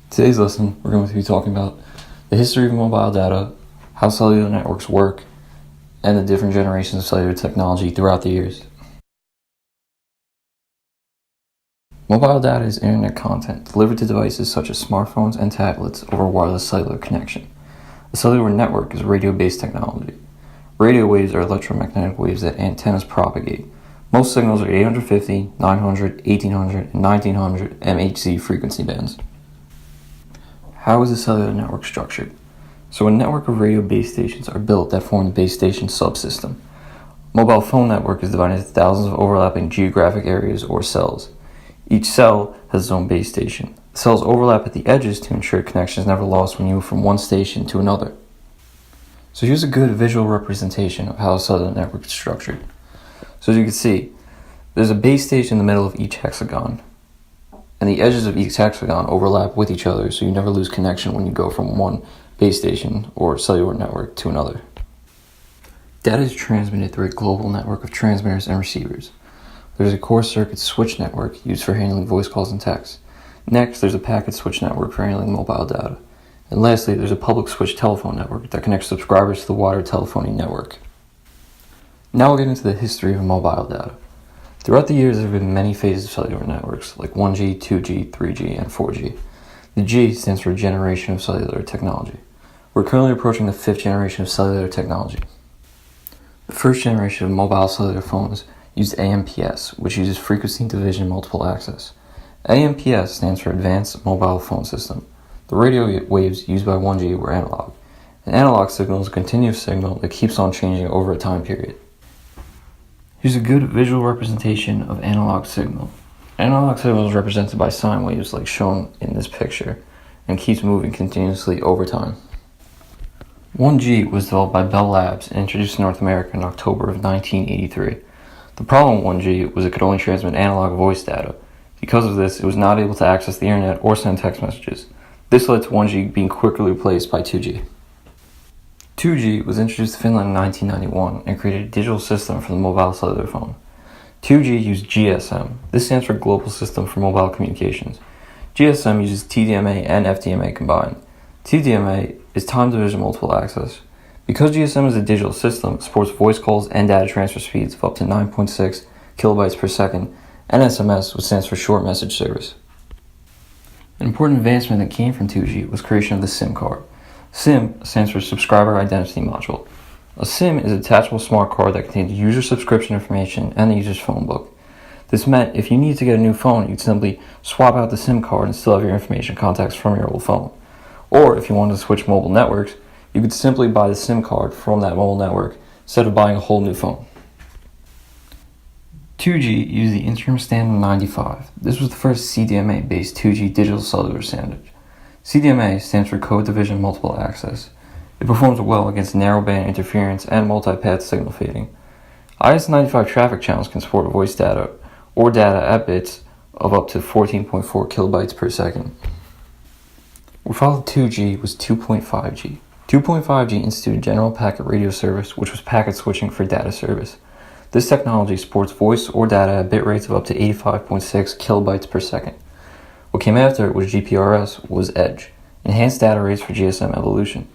Today's lesson, we're going to be talking about the history of mobile data, how cellular networks work, and the different generations of cellular technology throughout the years. Mobile data is internet content delivered to devices such as smartphones and tablets over a wireless cellular connection. A cellular network is radio-based technology. Radio waves are electromagnetic waves that antennas propagate. Most signals are 850, 900, 1800, and 1900 MHz frequency bands. How is a cellular network structured? So a network of radio base stations are built that form the base station subsystem. Mobile phone network is divided into thousands of overlapping geographic areas or cells. Each cell has its own base station. The cells overlap at the edges to ensure connection is never lost when you move from one station to another. So here's a good visual representation of how a cellular network is structured. So as you can see, there's a base station in the middle of each hexagon, and the edges of each hexagon overlap with each other, so you never lose connection when you go from one base station or cellular network to another. Data is transmitted through a global network of transmitters and receivers. There's a core circuit switch network used for handling voice calls and texts. Next, there's a packet switch network for handling mobile data. And lastly, there's a public switch telephone network that connects subscribers to the wider telephony network. Now we'll get into the history of mobile data. Throughout the years, there have been many phases of cellular networks, like 1G, 2G, 3G, and 4G. The G stands for generation of cellular technology. We're currently approaching the 5th generation of cellular technology. The first generation of mobile cellular phones used AMPS, which uses frequency division multiple access. AMPS stands for Advanced Mobile Phone System. The radio waves used by 1G were analog. An analog signal is a continuous signal that keeps on changing over a time period. Here's a good visual representation of analog signal. Analog signal is represented by sine waves like shown in this picture and keeps moving continuously over time. 1G was developed by Bell Labs and introduced to North America in October of 1983. The problem with 1G was it could only transmit analog voice data. Because of this, it was not able to access the internet or send text messages. This led to 1G being quickly replaced by 2G. 2G was introduced to Finland in 1991 and created a digital system for the mobile cellular phone. 2G used GSM. This stands for Global System for Mobile Communications. GSM uses TDMA and FDMA combined. TDMA is time division multiple access. Because GSM is a digital system, it supports voice calls and data transfer speeds of up to 9.6 kilobytes per second, and SMS, which stands for Short Message Service. An important advancement that came from 2G was creation of the SIM card. SIM stands for Subscriber Identity Module. A SIM is a detachable smart card that contains user subscription information and the user's phone book. This meant if you needed to get a new phone, you'd simply swap out the SIM card and still have your information and contacts from your old phone. Or if you wanted to switch mobile networks, you could simply buy the SIM card from that mobile network instead of buying a whole new phone. 2G used the Interim Standard 95. This was the first CDMA-based 2G digital cellular standard. CDMA stands for Code Division Multiple Access. It performs well against narrowband interference and multipath signal fading. IS-95 traffic channels can support voice data or data at bits of up to 14.4 kilobytes per second. What followed 2G was 2.5G. 2.5G instituted General Packet Radio Service, which was packet switching for data service. This technology supports voice or data at bit rates of up to 85.6 kilobytes per second. What came after it was GPRS, was EDGE, Enhanced Data Rates for GSM Evolution.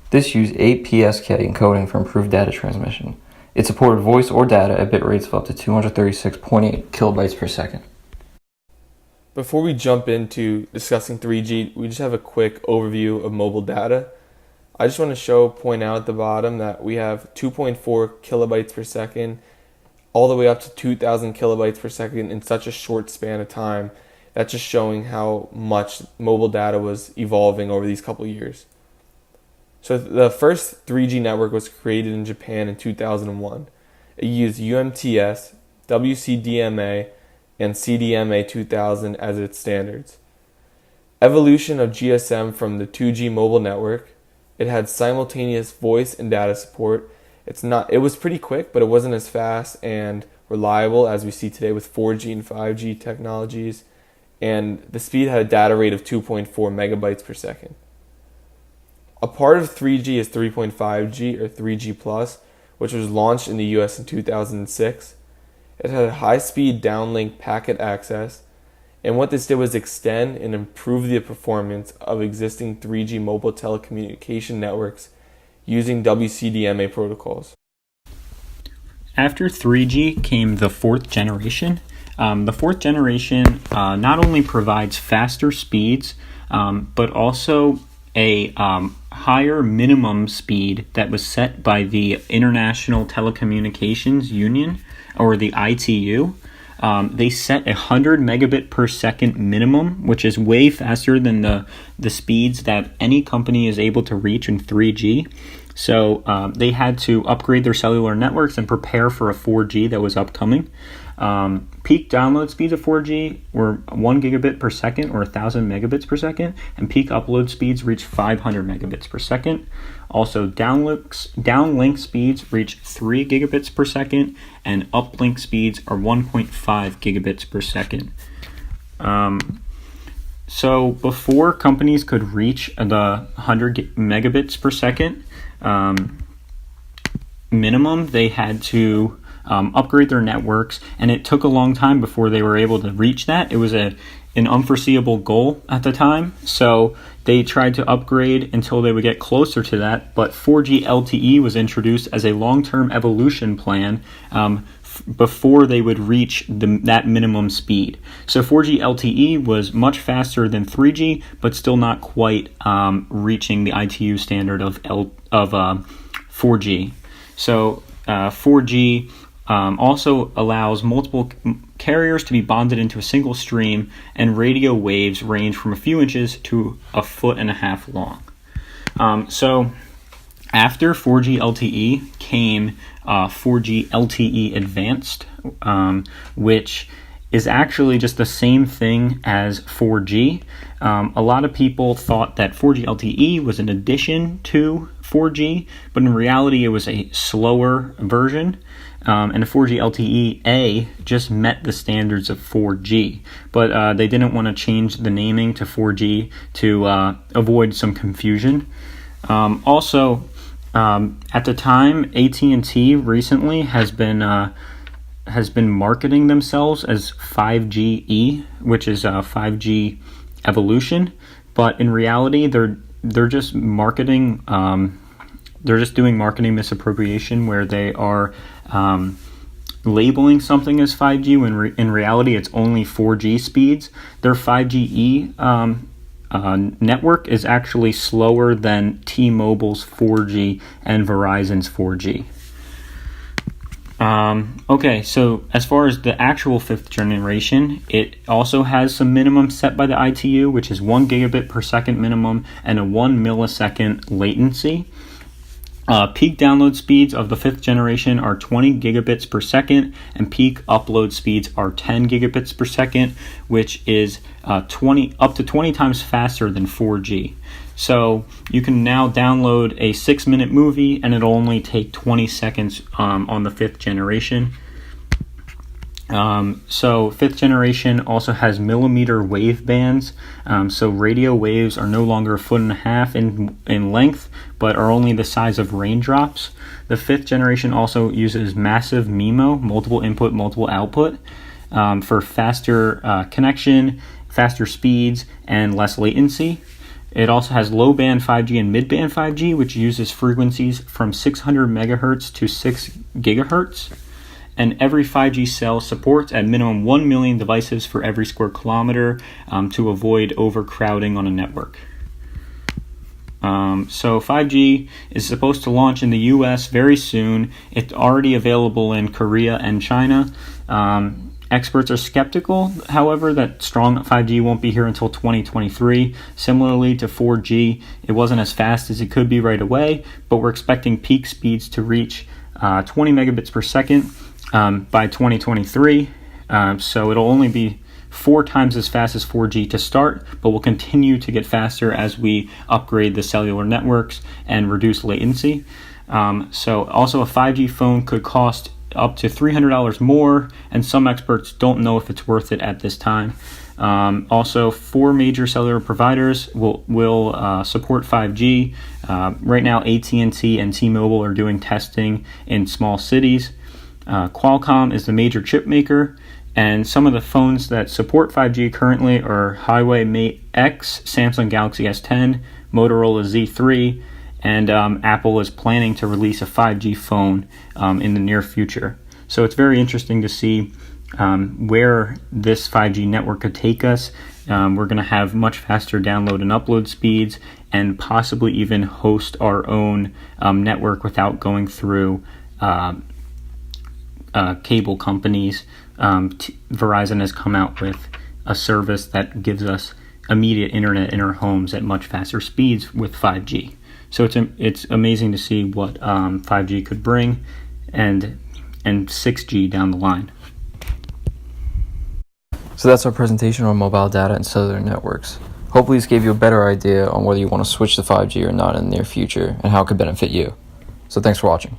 This used APSK encoding for improved data transmission. It supported voice or data at bit rates of up to 236.8 kilobytes per second. Before we jump into discussing 3G, we just have a quick overview of mobile data. I just want to point out at the bottom that we have 2.4 kilobytes per second all the way up to 2,000 kilobytes per second in such a short span of time. That's just showing how much mobile data was evolving over these couple years. So the first 3G network was created in Japan in 2001. It used UMTS, WCDMA, and CDMA 2000 as its standards. Evolution of GSM from the 2G mobile network. It had simultaneous voice and data support. It was pretty quick, but it wasn't as fast and reliable as we see today with 4G and 5G technologies. And the speed had a data rate of 2.4 megabytes per second. A part of 3G is 3.5G or 3G+, which was launched in the US in 2006. It had a high-speed downlink packet access. And what this did was extend and improve the performance of existing 3G mobile telecommunication networks using WCDMA protocols. After 3G came the fourth generation. The fourth generation not only provides faster speeds, but also a higher minimum speed that was set by the International Telecommunications Union, or the ITU. They set 100 megabit per second minimum, which is way faster than the speeds that any company is able to reach in 3G. So they had to upgrade their cellular networks and prepare for a 4G that was upcoming. Peak download speeds of 4G were 1 gigabit per second, or 1,000 megabits per second, and peak upload speeds reached 500 megabits per second. Also, downlink speeds reach 3 gigabits per second, and uplink speeds are 1.5 gigabits per second. So before companies could reach the 100 megabits per second minimum, they had to upgrade their networks, and it took a long time before they were able to reach that. It was an unforeseeable goal at the time, so they tried to upgrade until they would get closer to that, but 4G LTE was introduced as a long-term evolution plan before they would reach that minimum speed. So 4G LTE was much faster than 3G, but still not quite reaching the ITU standard of 4G. So 4G also allows multiple carriers to be bonded into a single stream, and radio waves range from a few inches to 1.5 feet long. So after 4G LTE came 4G LTE Advanced, which is actually just the same thing as 4G. A lot of people thought that 4G LTE was an addition to 4G, but in reality it was a slower version. And the 4G LTE-A just met the standards of 4G, but they didn't want to change the naming to 4G to avoid some confusion. Also, at the time, AT&T recently has been marketing themselves as 5GE, which is 5G evolution, but in reality, they're just marketing. They're just doing marketing misappropriation, where they are labeling something as 5G when in reality it's only 4G speeds. Their 5GE network is actually slower than T-Mobile's 4G and Verizon's 4G. Okay, so as far as the actual fifth generation, it also has some minimum set by the ITU, which is 1 gigabit per second minimum and a 1 millisecond latency. Peak download speeds of the fifth generation are 20 gigabits per second, and peak upload speeds are 10 gigabits per second, which is up to 20 times faster than 4G. So you can now download a 6-minute movie, and it'll only take 20 seconds on the fifth generation. So fifth generation also has millimeter wave bands. So radio waves are no longer 1.5 feet in length, but are only the size of raindrops. The fifth generation also uses massive MIMO, multiple input, multiple output, for faster connection, faster speeds, and less latency. It also has low-band 5G and mid-band 5G, which uses frequencies from 600 megahertz to 6 gigahertz. And every 5G cell supports at minimum 1 million devices for every square kilometer to avoid overcrowding on a network. So 5G is supposed to launch in the US very soon. It's already available in Korea and China. Experts are skeptical, however, that strong 5G won't be here until 2023. Similarly to 4G, it wasn't as fast as it could be right away, but we're expecting peak speeds to reach 20 megabits per second by 2023. So it'll only be 4 times as fast as 4G to start, but will continue to get faster as we upgrade the cellular networks and reduce latency. So also a 5G phone could cost up to $300 more, and some experts don't know if it's worth it at this time. Also, 4 major cellular providers will support 5G. Right now, AT&T and T-Mobile are doing testing in small cities. Qualcomm is the major chip maker. And some of the phones that support 5G currently are Huawei Mate X, Samsung Galaxy S10, Motorola Z3, and Apple is planning to release a 5G phone in the near future. So it's very interesting to see where this 5G network could take us. We're going to have much faster download and upload speeds, and possibly even host our own network without going through cable companies. Verizon has come out with a service that gives us immediate internet in our homes at much faster speeds with 5G. So it's amazing to see what 5G could bring, and 6G down the line. So that's our presentation on mobile data and cellular networks. Hopefully this gave you a better idea on whether you want to switch to 5G or not in the near future and how it could benefit you. So thanks for watching.